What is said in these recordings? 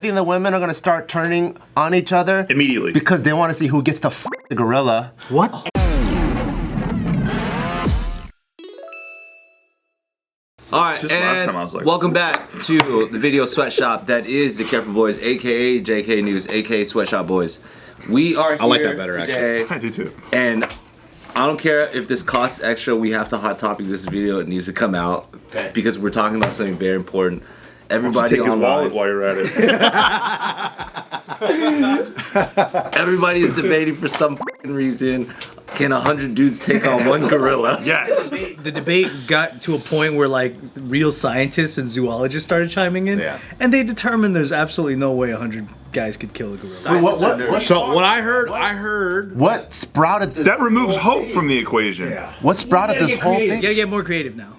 think the women are gonna start turning on each other immediately because they want to see who gets to f the gorilla. What? All right, Just and last time I was like, welcome back to the video sweatshop that is the Careful Boys, aka JKDingNews, aka Sweatshop Boys. We are here I like that better, today, I do too. and I don't care if this costs extra. We have to hot topic this video. It needs to come out because we're talking about something very important. Everybody take his online, wallet while you're at it. everybody is debating for some fucking reason. Can 100 dudes take on one gorilla? Yes. The debate got to a point where like real scientists and zoologists started chiming in, and they determined there's absolutely no way 100 guys could kill a gorilla. What? So what I heard. What sprouted this? That removes hope from the equation. What sprouted this whole You thing? gotta get more creative now.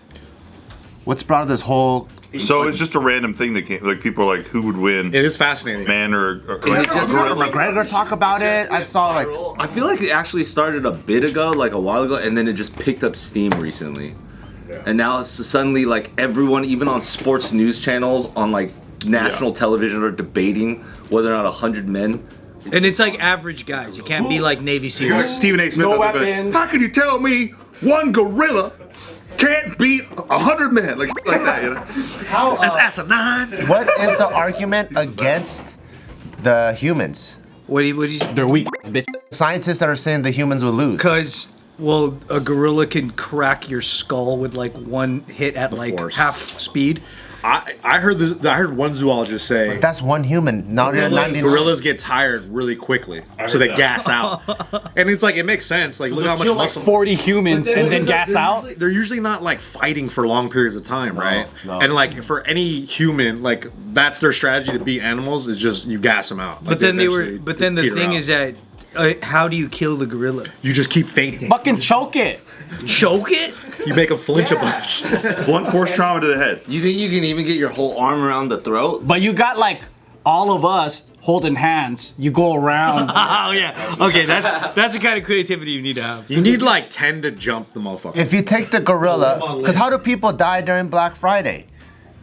What sprouted this whole? So it's just a random thing that came. Like people are like, who would win, It is fascinating. man or it just- gorilla? McGregor talk about it. I saw like. I feel like it actually started a bit ago, like a while ago, and then it just picked up steam recently. And now it's suddenly like everyone, even on sports news channels, on like national television, are debating whether or not 100 men. And it's like average guys. You can't be like Navy SEALs. Stephen A. Smith. No out there, weapons. how can you tell me one gorilla can't beat 100 men? Like that, you know? That's asinine. What is the argument against the humans? What do you? They're weak, bitch. Scientists that are saying the humans will lose. Because well, a gorilla can crack your skull with like one hit at like force. half speed. I heard one zoologist say That's one human. Not gorillas, 99. gorillas get tired really quickly, so they gas out. And it's like it makes sense. Like look how much muscle. 40 humans and then gas out. They're usually not like fighting for long periods of time, right? no. And like for any human, like that's their strategy to beat animals is just you gas them out. Like, But then eventually But then the peter thing out. is that how do you kill the gorilla? you just keep fainting. Fucking choke it. Choke it? You make them flinch a bunch. Blunt force trauma to the head. You think you can even get your whole arm around the throat? But you got like all of us holding hands. You go around. Oh yeah. Okay, that's the kind of creativity you need to have. You need like 10 to jump the motherfucker. If you take the gorilla, because how do people die during Black Friday?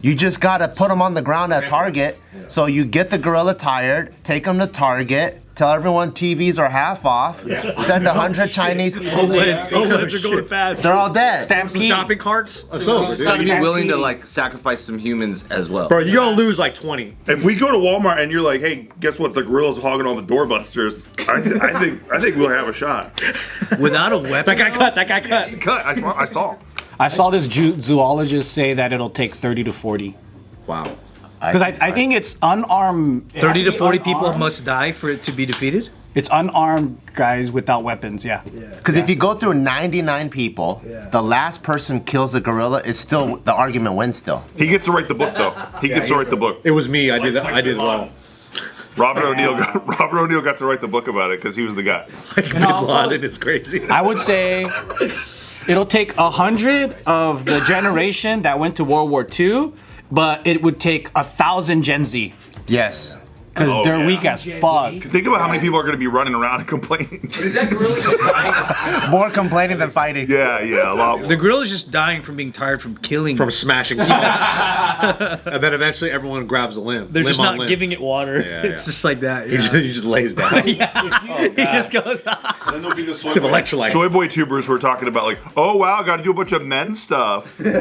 You just gotta put them on the ground at Target. So you get the gorilla tired, take them to Target, tell everyone TVs are half off, send 100 Chinese. Homelands are going fast. They're all dead. Stampede. Shopping carts? That's over, You gotta dude. be willing to like sacrifice some humans as well. Bro, you're gonna lose like 20. If we go to Walmart and you're like, hey, guess what? The gorilla's hogging all the doorbusters. I think we'll have a shot. Without a weapon. That guy cut. Cut. I saw. I saw this zoologist say that it'll take 30 to 40. Wow. Because I think it's unarmed. 30 to 40 people must die for it to be defeated? It's unarmed guys without weapons, yeah. Because if you go through 99 people, the last person kills the gorilla, it's still, the argument wins still. He gets to write the book though. He gets to write the book. It was me. I did it well. Robert O'Neill got to write the book about it because he was the guy. Bin Laden is crazy. I would say it'll take 100 of the generation that went to World War II, but it would take 1,000 Gen Z. Yes. Because Oh, they're yeah. weak as fuck. Think about how many people are going to be running around and complaining. Is that gorilla just dying? More complaining than fighting. Yeah, a lot. The gorilla's just dying from being tired from killing. From smashing skulls. And then eventually everyone grabs a limb. They're just limb on not limb. giving it water. Yeah, It's yeah. just like that. He just lays down. He just goes. Some electrolytes. Soy boy tubers were talking about like, oh wow, got to do a bunch of men stuff. Well,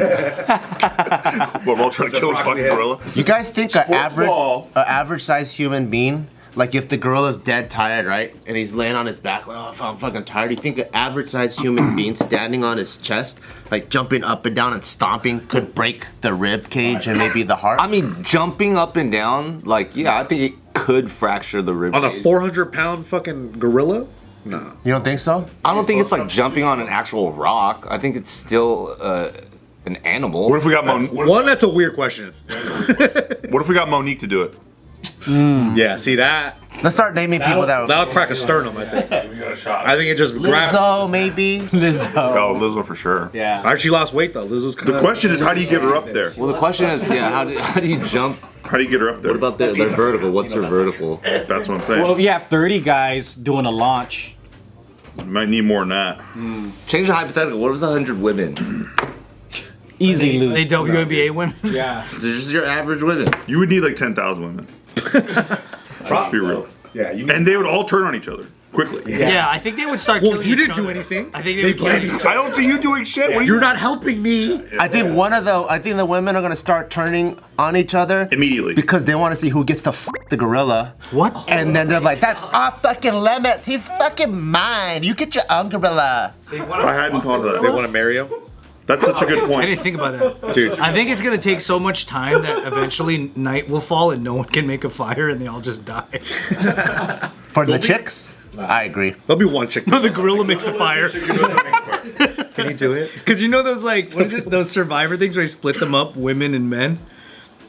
we're all trying to kill this fucking gorilla. You guys think an ball. average sized human being, like if the gorilla's dead tired, right? And he's laying on his back, like, oh, I'm fucking tired. You think an average sized human being standing on his chest, like jumping up and down and stomping, could break the rib cage and maybe the heart? I mean, jumping up and down, like, yeah, I think it could fracture the rib On a cage. 400-pound fucking gorilla? No. You don't think so? I don't think it's like jumping on an actual rock. I think it's still an animal. What if we got One, that's a weird question. What if we got Monique to do it? Yeah, see that? Let's start naming people that. That would crack a sternum, I think. We got a shot. I think it just grabs. Lizzo, maybe. Oh, Lizzo for sure. Yeah. I actually lost weight though. Lizzo's kind The question is, how do you get her up there? Well, the question is, yeah, how do you jump? How do you get her up there? What about their vertical? What's her vertical? That's what I'm saying. Well, if you have 30 guys doing a launch, You might need more than that. Change the hypothetical. What if it's 100 women? easily They lose. WNBA women. Yeah. They're just your average women. You would need like 10,000 women. Let's be real. Yeah, you. And they would all turn on each other quickly. Yeah, I think they would start. Well, killing you each didn't do other. anything. I think they would kill each other. I don't see you doing shit. What are You're not helping me. I think the women are gonna start turning on each other Immediately. because they want to see who gets to the gorilla. What? And then they're like, "That's off fucking limits. He's fucking mine. You get your own gorilla." I hadn't thought of They that. want to marry him, That's such a good I point. didn't think about that. dude. I think it's gonna take so much time that eventually night will fall and no one can make a fire and they all just die. For the chicks, I agree. There'll be one chick. No, the gorilla makes a fire. Can you do it? Because you know those like what is it? Those Survivor things where they split them up, women and men.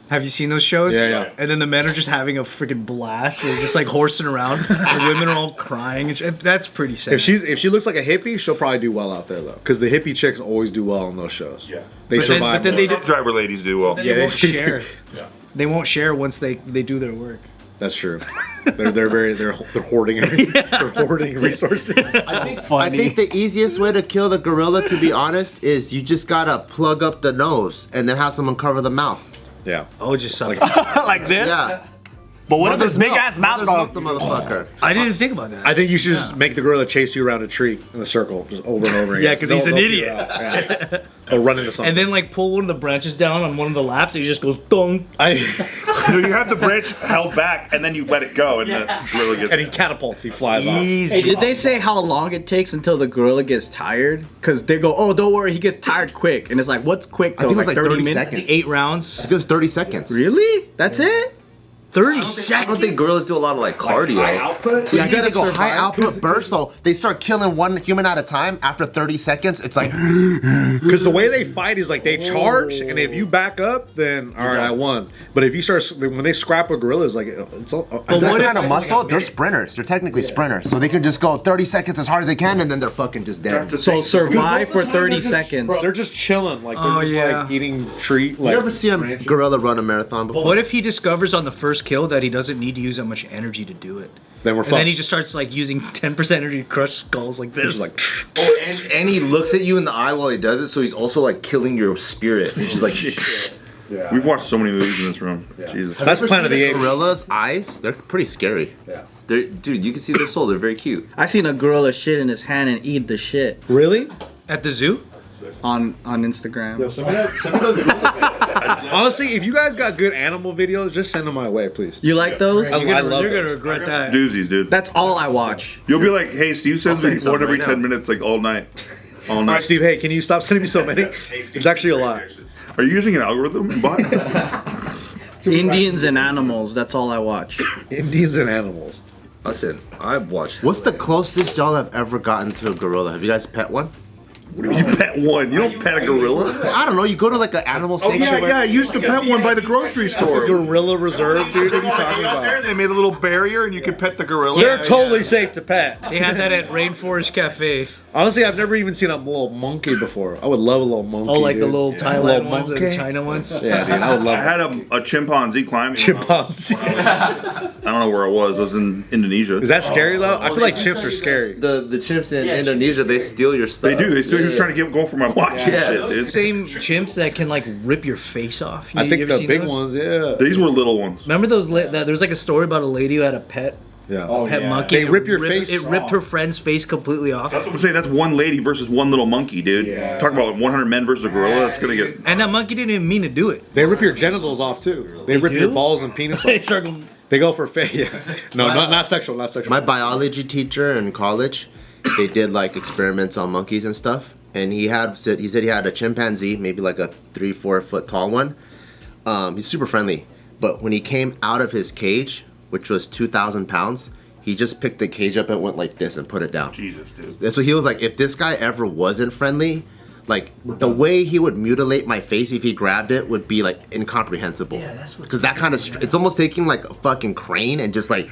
Have you seen those shows? Yeah, yeah. And then the men are just having a freaking blast. They're just like horsing around. The women are all crying. And shit. That's pretty sad. If she looks like a hippie, she'll probably do well out there though, because the hippie chicks always do well on those shows. Yeah, they But then- survive. but then they more. do- Driver ladies do well. They won't share. They won't share once they do their work. That's true. They're hoarding they're hoarding resources. I think the easiest way to kill the gorilla, to be honest, is you just gotta plug up the nose and then have someone cover the mouth. Yeah. Oh, just something. like this. Yeah. But what if this big ass mouth Mother's goes? milk the motherfucker. I didn't think about that. I think you should just make the gorilla chase you around a tree in a circle, just over and over again. Yeah, 'cause he's an They'll idiot. figure it out. Yeah. He'll run into something. And then like pull one of the branches down on one of the laps and he just goes dong. No, you have the branch held back and then you let it go and the gorilla gets. and he catapults, he flies off. Hey, did they say how long it takes until the gorilla gets tired? Because they go, oh, don't worry, he gets tired quick. And it's like, what's quick though? think it was like 30 minutes? seconds. 8 rounds. It goes 30 seconds. Really? That's it? 30 I seconds. don't think gorillas do a lot of like cardio. So you gotta gotta go high survive. output burst, so they start killing one human at a time. After 30 seconds, it's like, Because the way they fight is like they charge, and if you back up, then all right, I won. But if you start, when they scrap a gorilla, it's like it's all. that kind of muscle, they're sprinters. They're technically sprinters. So they can just go 30 seconds as hard as they can, and then they're fucking just dead. So survive for 30 seconds. They're just chilling, like they're Oh, just yeah. like eating treat. Like You ever see a gorilla run a marathon before? What if he discovers on the first kill that he doesn't need to use that much energy to do it? then we're And then he fucked. just starts like using 10% energy to crush skulls like this. Just like And he looks at you in the eye while he does it, so he's also like killing your spirit. He's just like, We've watched so many movies in this room. Jesus. that's Planet of the Apes. Gorillas' eyes, they're pretty scary. dude, you can see their soul. They're very cute. I seen a gorilla shit in his hand and eat the shit Really? At the zoo? on Instagram. Honestly, if you guys got good animal videos, just send them my way, please. You like those? I love You're it. gonna regret that. Doozies, dude. That's all I watch. You'll be like, hey, Steve sends send me some one every right 10 now. minutes, like all night. All All night. right, Steve. Hey, can you stop sending me so many? It's actually a lot. Are you using an algorithm? Bot? Indians and animals. That's all I watch. Indians and animals. Listen, I've watched. What's the closest y'all have ever gotten to a gorilla? Have you guys pet one? You pet one. You don't pet a gorilla. I don't know. You go to like an animal Oh, sanctuary. yeah, I used to pet one by the grocery store. Gorilla Reserve, dude. What are you talking Out there, about? they made a little barrier and you could pet the gorilla. They're totally safe to pet. They had that at Rainforest Cafe. Honestly, I've never even seen a little monkey before. I would love a little monkey. Oh, like the dude. little Thailand Little ones or the monkey. China ones? Yeah, dude, I would love I had a chimpanzee climbing. chimpanzee. I don't know where it was. It was in Indonesia. Is that scary though? I feel like chimps are scary. The chimps in Indonesia, they steal your stuff. They do. They still. He was trying to go for my watch and Yeah. shit, dude. Same chimps that can like rip your face off. I You think ever the seen big those? ones, yeah. These were little ones. Remember those? There's like a story about a lady who had a pet Yeah. monkey. They and rip your face It ripped her friend's face completely off. That's what I'm saying. That's one lady versus one little monkey, dude. Talk about 100 men versus a gorilla. That's gonna get. And that monkey didn't even mean to do it. They rip your genitals off too. They rip do? your balls and penis They off. start going, They go for face. Yeah. No, not sexual. Not sexual. My biology teacher in college, they did like experiments on monkeys and stuff. And he said he had a chimpanzee, maybe like a 3-4 foot tall one. He's super friendly, but when he came out of his cage, which was 2,000 pounds, he just picked the cage up and went like this and put it down. Jesus, dude. And so he was like, if this guy ever wasn't friendly, like the way he would mutilate my face if he grabbed it would be like incomprehensible. Yeah, that's what. Because that kind of it's almost taking like a fucking crane and just like,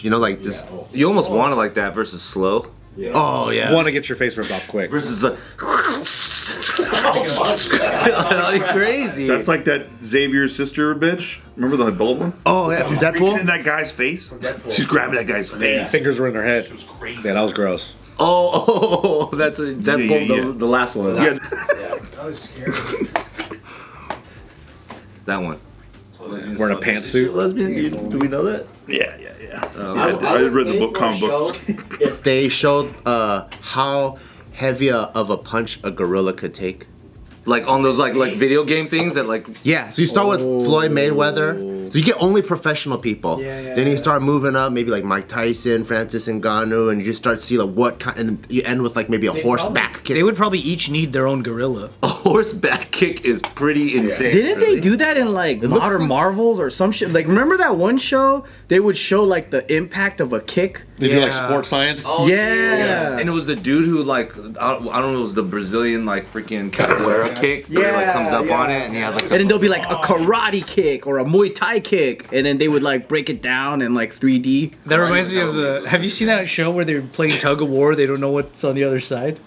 you know, like just. You almost want it like that versus slow. Oh yeah. Want to get your face ripped off quick. Versus a. Crazy. That's like that Xavier's sister bitch. Remember the adult one? Oh yeah, from Reaching in Deadpool. that guy's face. She's grabbing that guy's face. Fingers were in her head. Yeah, that was gross. Oh, that's a Deadpool, Yeah. The last one. Yeah. that was scary. That one. wearing a pantsuit. Lesbian? Do we know that? Yeah. I read the book, comic books. If they showed how heavy of a punch a gorilla could take. Like on those like video game things that like. Yeah, so you start with Floyd Mayweather. So you get only professional people. Then you start moving up, maybe like Mike Tyson, Francis Ngannou, and you just start to see like what kind, and you end with like maybe a horseback kick. They would probably each need their own gorilla. A horseback kick is pretty insane. Didn't they do that in like Modern Marvels or some shit? Like, remember that one show? They would show like the impact of a kick. They do like sports science. Yeah. And it was the dude who like I don't know, it was the Brazilian like freaking capoeira kick. Where he like comes up on it and he has like. And then there'll be like a karate kick or a Muay Thai kick, and then they would like break it down in like 3D. That reminds me of the. Have you seen that show where they're playing tug of war? They don't know what's on the other side.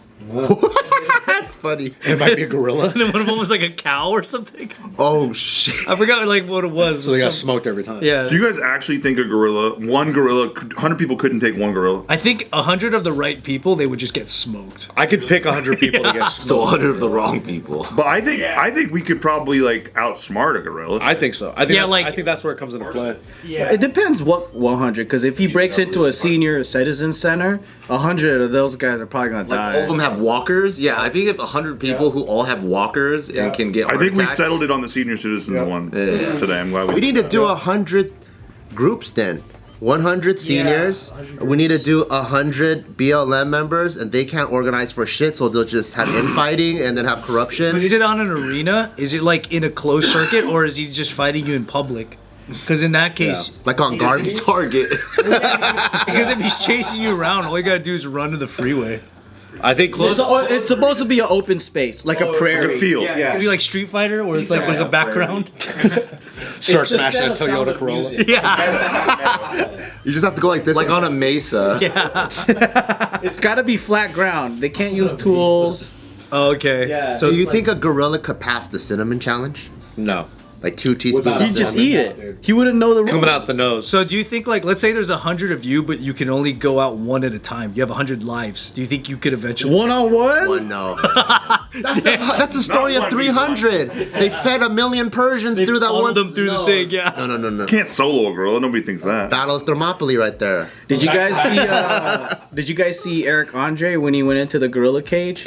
That's funny. It might be a gorilla. And then one of them was like a cow or something. Oh shit. I forgot like what it was. So they got smoked every time. Yeah. Do you guys actually think one gorilla, 100 people couldn't take one gorilla? I think 100 of the right people, they would just get smoked. I could pick 100 people to get smoked. So 100 of the wrong people. But I think we could probably like outsmart a gorilla. I think so. I think Yeah, I think that's where it comes into play. It depends what 100, because if he breaks into a senior citizen center, 100 of those guys are probably gonna Like die. all of them have walkers. Yeah, I think if 100 people who all have walkers and can get. I think we attacks, settled it on the senior citizens one today. I'm glad We need to do 100 groups then. 100 seniors. 100 we need to do 100 BLM members, and they can't organize for shit, so they'll just have infighting and then have corruption. But is it on an arena? Is it like in a closed circuit, or is he just fighting you in public? Because in that case, Like on guard. Target. because if he's chasing you around, all you gotta do is run to the freeway. I think It's supposed to be an open space, like a it's prairie. a field. It's gonna be like Street Fighter, where it's like there's a background. start smashing a Toyota Corolla. Yeah. You just have to go like this. Like on a mesa. It's gotta be flat ground. They can't use tools. Okay. Yeah. So do you think a gorilla could pass the cinnamon challenge? No. Like 2 teaspoons He'd of just cinnamon? eat it. He wouldn't know the rules. Coming out the nose. So do you think like let's say there's 100 of you, but you can only go out one at a time. You have 100 lives. Do you think you could eventually? One-on-one? Oh, no. That's the story of 300. They fed 1 million Persians through that Followed one. them through the thing. Yeah. No. Can't solo a gorilla. Nobody thinks that. Battle of Thermopylae right there. Did you guys see? Did you guys see Eric Andre when he went into the gorilla cage?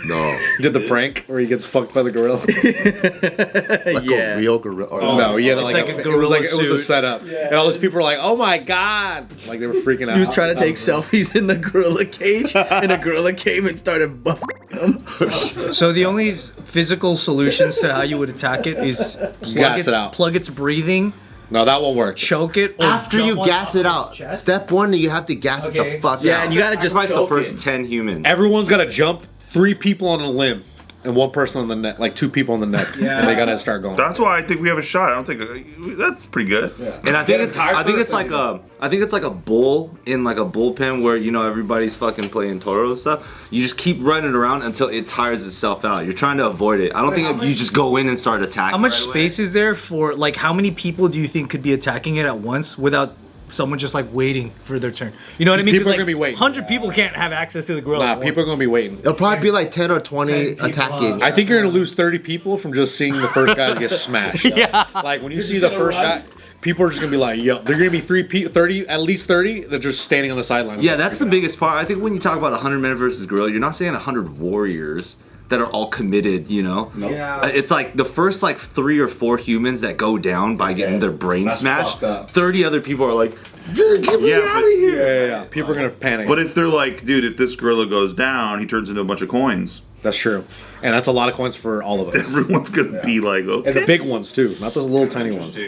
No. He did the prank where he gets fucked by the gorilla. Like a real gorilla. Or No, he had It's like a it was like it was a gorilla setup, and all those people were like, "Oh my god!" Like they were freaking out. He was trying to take selfies in the gorilla cage, and the gorilla came and started buffing him. So the only physical solutions to how you would attack it is Gas it out. plug its breathing, No, that won't work. choke it, or After you gas it out, step 1, you have to gas it the fuck Yeah, out. and you gotta just Sacrifice the choke first it. 10 humans. Everyone's got to jump 3 people on a limb and 1 person on the neck, like 2 people on the neck, and they gotta start going. That's why I think we have a shot. I don't think that's pretty good. And I think it's like a bull in like a bullpen where you know everybody's fucking playing Toro and stuff. You just keep running around until it tires itself out. You're trying to avoid it. I don't think you just go in and start attacking. how much right away. space is there for like how many people do you think could be attacking it at once without someone just like waiting for their turn? You know what I mean? People 'Cause, are like, gonna be waiting. 100 people can't have access to the gorilla. Nah, at people are once. gonna be waiting. It'll probably be like 10 or 20 attacking. I think you're gonna lose 30 people from just seeing the first guys get smashed. Yeah. Like when you see the first guy, people are just gonna be like, "Yo, they're gonna be 30, at least 30. They're just standing on the sideline." Yeah, that's the biggest part. I think when you talk about 100 men versus gorilla, you're not saying 100 warriors that are all committed, you know? Yeah. It's like the first like 3 or 4 humans that go down by getting their brain smashed. 30 other people are like, dude, get me Yeah, out of but- here. Yeah. People are gonna panic. But if they're like, dude, if this gorilla goes down, he turns into a bunch of coins. That's true, and that's a lot of coins for all of us. Everyone's gonna be like, okay. And the big ones too, not those little tiny ones.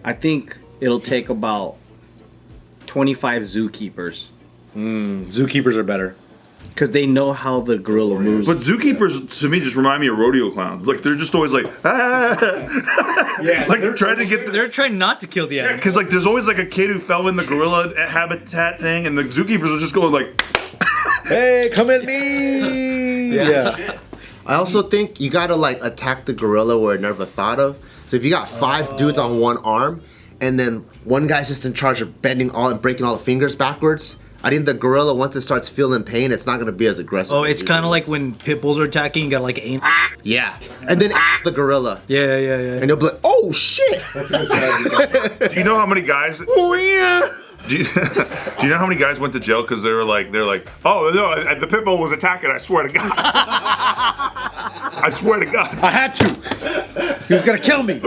I think it'll take about 25 zookeepers, Zookeepers are better. because they know how the gorilla moves. But zookeepers to me just remind me of rodeo clowns. Like they're just always like, like they're trying to get the. They're trying not to kill the animal. Because like there's always like a kid who fell in the gorilla habitat thing, and the zookeepers are just going like, Hey, come at me! Yeah. I also think you gotta like attack the gorilla where it never thought of. So if you got 5 dudes on one arm, and then one guy's just in charge of bending all and breaking all the fingers backwards, I think the gorilla, once it starts feeling pain, it's not gonna be as aggressive. Oh, it's kind of like when pit bulls are attacking. You gotta like aim. Yeah, and then the gorilla. Yeah. And they'll be like, oh shit. Do you know how many guys? Oh yeah. Do you know how many guys went to jail because they're like, oh no, the pit bull was attacking. I swear to God. I swear to God. I had to. He was gonna kill me.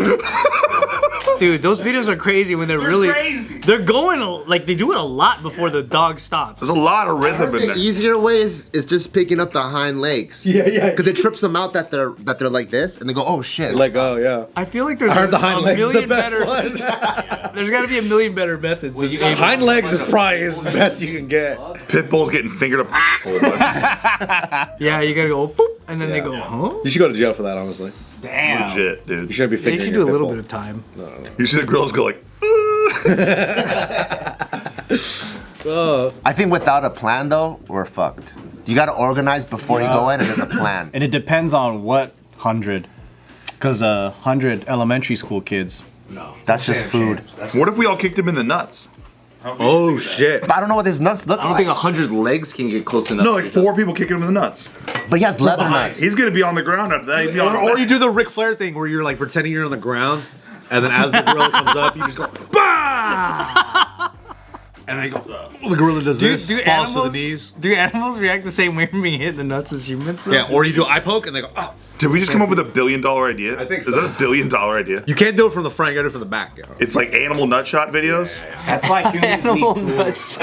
Dude, those videos are crazy when they're really crazy. They're going like they do it a lot before the dog stops. There's a lot of rhythm in The there. easier way is just picking up the hind legs. Yeah. Because it trips them out that they're like this, and they go, oh shit. Like, oh yeah. I feel like there's I heard the hind a legs is the million best better. one. There's got to be a million better methods. than Hind legs is probably the best you can get. Pit bulls getting fingered up. Yeah, you gotta go boop, and then they go, huh? You should go to jail for that, honestly. Damn. Legit, dude. You shouldn't be You figuring should do a little bit of time. You see the girls go like. I think without a plan though, we're fucked. You gotta organize before you go in, and there's a plan. And it depends on what 100. Because 100 elementary school kids. That's just food. What if we all kicked him in the nuts? Oh shit. But I don't know what his nuts look I don't like. think 100 legs can get close enough. No, like 4 people kicking him in the nuts. But he has leather nuts. He's gonna be on the ground after that. He'd be on his Or back. you do the Ric Flair thing where you're like pretending you're on the ground, and then as the gorilla comes up, you just go, bah! And they go, the gorilla does this, falls to the knees. Do animals react the same way when being hit in the nuts as humans? Though? Yeah, or you do eye poke, and they go, oh. Did we just come up with $1 billion idea? I think so. Is that $1 billion idea? You can't do it from the front, you gotta do it from the back. It's like animal nut shot videos. That's why humans need tools.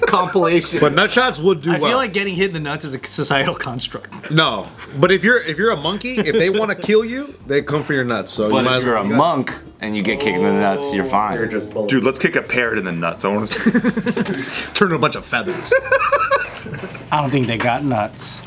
Compilation. But nut shots would do I well. feel like getting hit in the nuts is a societal construct. No, but if you're a monkey, if they want to kill you, they come for your nuts. So But you might if as you're well. a monk and you get kicked in the nuts, you're fine. Dude, let's kick a parrot in the nuts. I want to see. Turn to a bunch of feathers. I don't think they got nuts.